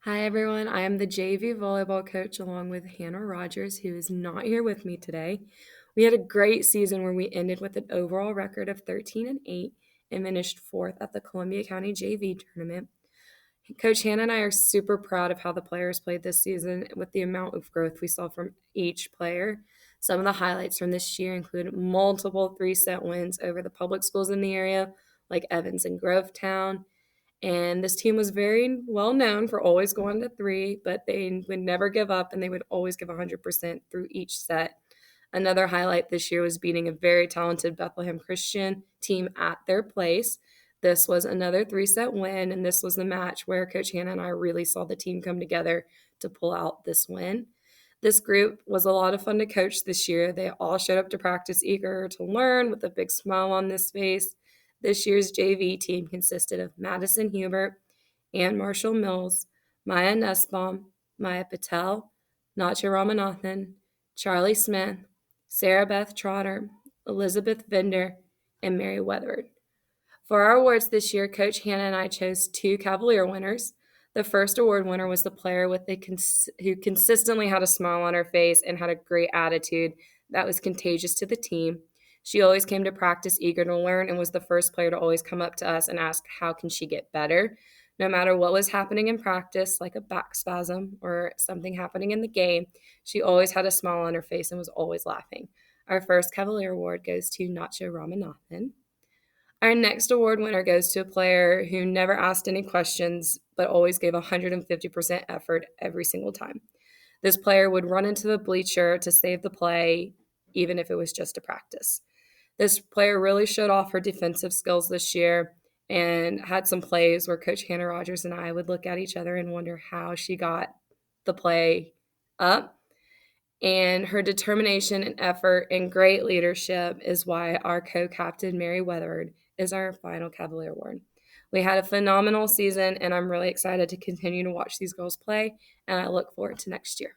Hi, everyone. I am the JV volleyball coach along with Hannah Rogers, who is not here with me today. We had a great season where we ended with an overall record of 13-8 and finished fourth at the Columbia County JV tournament. Coach Hannah and I are super proud of how the players played this season with the amount of growth we saw from each player. Some of the highlights from this year include multiple three-set wins over the public schools in the area, like Evans and Grovetown. And this team was very well known for always going to three, but they would never give up and they would always give 100% through each set. Another highlight this year was beating a very talented Bethlehem Christian team at their place. This was another three-set win, and this was the match where Coach Hannah and I really saw the team come together to pull out this win. This group was a lot of fun to coach this year. They all showed up to practice eager to learn with a big smile on this face. This year's JV team consisted of Madison Hubert, Ann Marshall Mills, Maya Nussbaum, Maya Patel, Natya Ramanathan, Charlie Smith, Sarah Beth Trotter, Elizabeth Vender, and Mary Weatherford. For our awards this year, Coach Hannah and I chose two Cavalier winners. The first award winner was the player who consistently had a smile on her face and had a great attitude that was contagious to the team. She always came to practice eager to learn and was the first player to always come up to us and ask how can she get better. No matter what was happening in practice, like a back spasm or something happening in the game, she always had a smile on her face and was always laughing. Our first Cavalier award goes to Natya Ramanathan. Our next award winner goes to a player who never asked any questions but always gave 150% effort every single time. This player would run into the bleacher to save the play, even if it was just a practice. This player really showed off her defensive skills this year and had some plays where Coach Hannah Rogers and I would look at each other and wonder how she got the play up. And her determination and effort and great leadership is why our co-captain, Mary Weatherford, is our final Cavalier Award. We had a phenomenal season, and I'm really excited to continue to watch these girls play, and I look forward to next year.